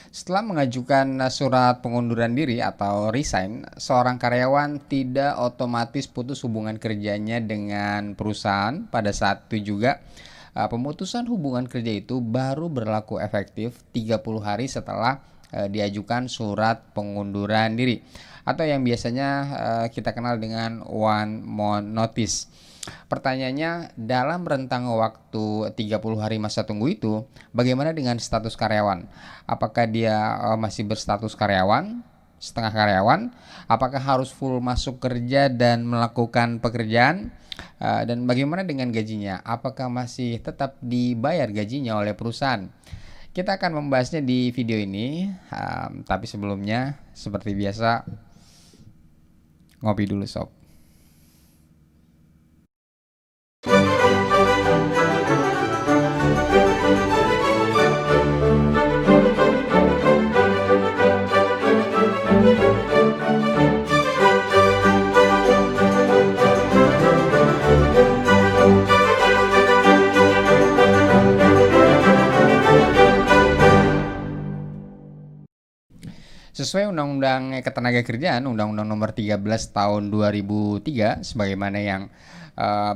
Setelah mengajukan surat pengunduran diri atau resign, seorang karyawan tidak otomatis putus hubungan kerjanya dengan perusahaan. Pada saat itu juga, pemutusan hubungan kerja itu baru berlaku efektif 30 hari setelah diajukan surat pengunduran diri atau yang biasanya kita kenal dengan one month notice. Pertanyaannya, dalam rentang waktu 30 hari masa tunggu itu, bagaimana dengan status karyawan? Apakah dia masih berstatus karyawan, setengah karyawan? Apakah harus full masuk kerja dan melakukan pekerjaan? Dan bagaimana dengan gajinya? Apakah masih tetap dibayar gajinya oleh perusahaan? Kita akan membahasnya di video ini, tapi sebelumnya seperti biasa ngopi dulu sob. Sesuai Undang-Undang Ketenagakerjaan, Undang-Undang Nomor 13 Tahun 2003, sebagaimana yang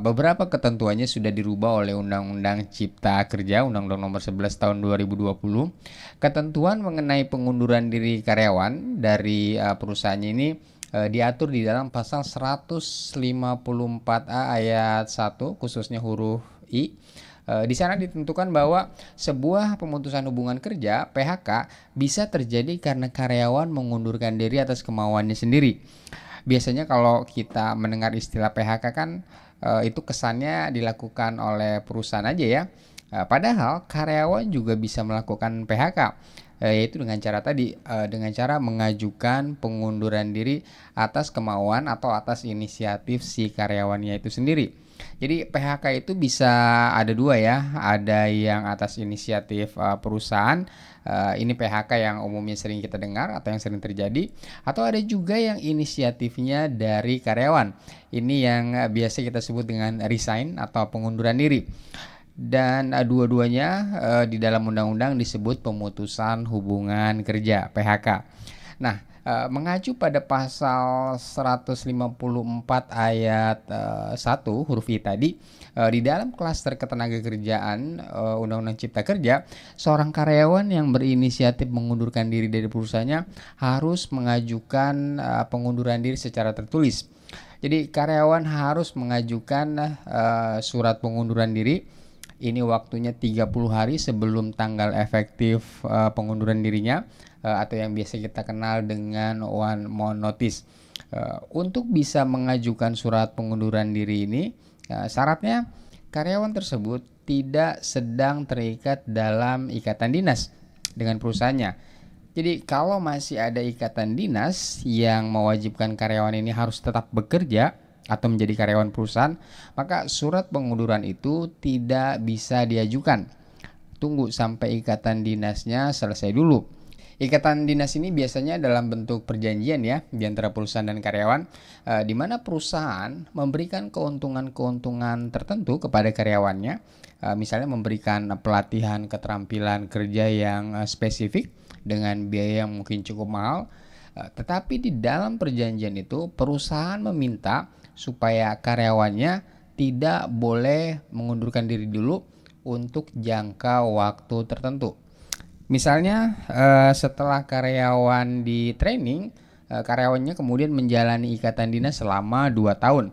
beberapa ketentuannya sudah dirubah oleh Undang-Undang Cipta Kerja, Undang-Undang Nomor 11 Tahun 2020. Ketentuan mengenai pengunduran diri karyawan dari perusahaannya ini diatur di dalam pasal 154A ayat 1, khususnya huruf I. Di sana ditentukan bahwa sebuah pemutusan hubungan kerja (PHK) bisa terjadi karena karyawan mengundurkan diri atas kemauannya sendiri. Biasanya kalau kita mendengar istilah PHK kan itu kesannya dilakukan oleh perusahaan aja ya. Padahal karyawan juga bisa melakukan PHK, yaitu dengan cara dengan cara mengajukan pengunduran diri atas kemauan atau atas inisiatif si karyawannya itu sendiri. Jadi PHK itu bisa ada dua ya, ada yang atas inisiatif perusahaan, ini PHK yang umumnya sering kita dengar atau yang sering terjadi, atau ada juga yang inisiatifnya dari karyawan. Ini yang biasa kita sebut dengan resign atau pengunduran diri. Dan dua-duanya di dalam undang-undang disebut pemutusan hubungan kerja (PHK). Nah, mengacu pada pasal 154 ayat 1 huruf I tadi, di dalam klaster ketenagakerjaan Undang-Undang Cipta Kerja, seorang karyawan yang berinisiatif mengundurkan diri dari perusahaannya harus mengajukan pengunduran diri secara tertulis. Jadi karyawan harus mengajukan surat pengunduran diri. Ini waktunya 30 hari sebelum tanggal efektif pengunduran dirinya, atau yang biasa kita kenal dengan one month notice. Untuk bisa mengajukan surat pengunduran diri ini, syaratnya karyawan tersebut tidak sedang terikat dalam ikatan dinas dengan perusahaannya. Jadi kalau masih ada ikatan dinas yang mewajibkan karyawan ini harus tetap bekerja atau menjadi karyawan perusahaan, maka surat pengunduran itu tidak bisa diajukan. Tunggu sampai ikatan dinasnya selesai dulu. Ikatan dinas ini biasanya dalam bentuk perjanjian ya di antara perusahaan dan karyawan, di mana perusahaan memberikan keuntungan-keuntungan tertentu kepada karyawannya, misalnya memberikan pelatihan keterampilan kerja yang spesifik dengan biaya yang mungkin cukup mahal. Tetapi di dalam perjanjian itu perusahaan meminta supaya karyawannya tidak boleh mengundurkan diri dulu untuk jangka waktu tertentu. Misalnya setelah karyawan di training, karyawannya kemudian menjalani ikatan dinas selama 2 tahun.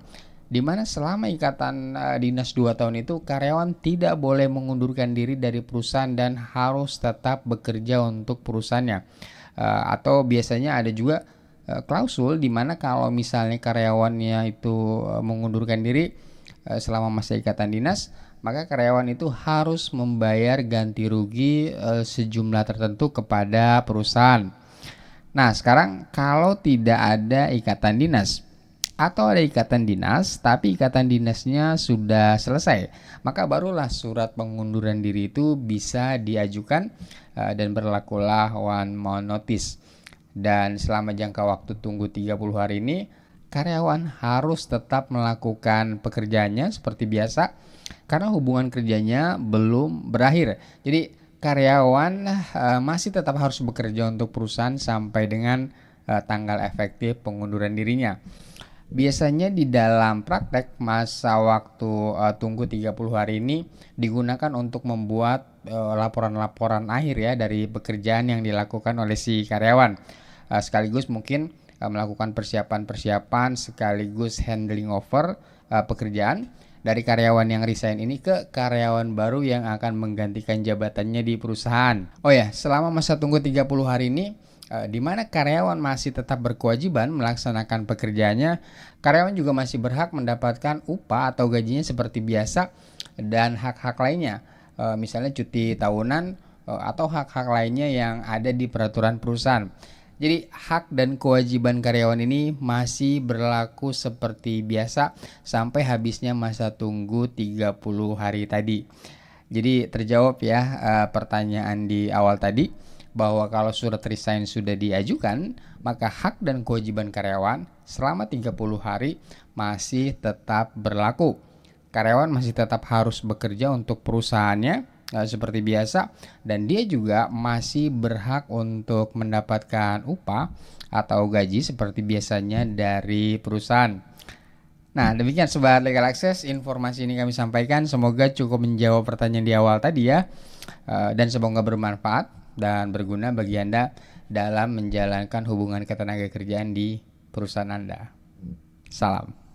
Di mana selama ikatan dinas 2 tahun itu karyawan tidak boleh mengundurkan diri dari perusahaan dan harus tetap bekerja untuk perusahaannya. Atau biasanya ada juga klausul di mana kalau misalnya karyawannya itu mengundurkan diri selama masa ikatan dinas, maka karyawan itu harus membayar ganti rugi sejumlah tertentu kepada perusahaan. Nah, sekarang kalau tidak ada ikatan dinas atau ada ikatan dinas tapi ikatan dinasnya sudah selesai, maka barulah surat pengunduran diri itu bisa diajukan dan berlakulah one month notice. Dan selama jangka waktu tunggu 30 hari ini, karyawan harus tetap melakukan pekerjaannya seperti biasa karena hubungan kerjanya belum berakhir. Jadi karyawan masih tetap harus bekerja untuk perusahaan sampai dengan tanggal efektif pengunduran dirinya. Biasanya di dalam praktek masa waktu tunggu 30 hari ini digunakan untuk membuat laporan-laporan akhir ya dari pekerjaan yang dilakukan oleh si karyawan. Sekaligus mungkin melakukan persiapan-persiapan sekaligus handling over pekerjaan dari karyawan yang resign ini ke karyawan baru yang akan menggantikan jabatannya di perusahaan. Oh ya, selama masa tunggu 30 hari ini di mana karyawan masih tetap berkewajiban melaksanakan pekerjaannya, karyawan juga masih berhak mendapatkan upah atau gajinya seperti biasa dan hak-hak lainnya, misalnya cuti tahunan atau hak-hak lainnya yang ada di peraturan perusahaan. Jadi hak dan kewajiban karyawan ini masih berlaku seperti biasa sampai habisnya masa tunggu 30 hari tadi. Jadi terjawab ya pertanyaan di awal tadi, bahwa kalau surat resign sudah diajukan, maka hak dan kewajiban karyawan selama 30 hari masih tetap berlaku. Karyawan masih tetap harus bekerja untuk perusahaannya seperti biasa, dan dia juga masih berhak untuk mendapatkan upah atau gaji seperti biasanya dari perusahaan. Nah, demikian Sobat Legal Access, informasi ini kami sampaikan. Semoga cukup menjawab pertanyaan di awal tadi ya, dan semoga bermanfaat dan berguna bagi Anda dalam menjalankan hubungan ketenaga kerjaan di perusahaan Anda. Salam.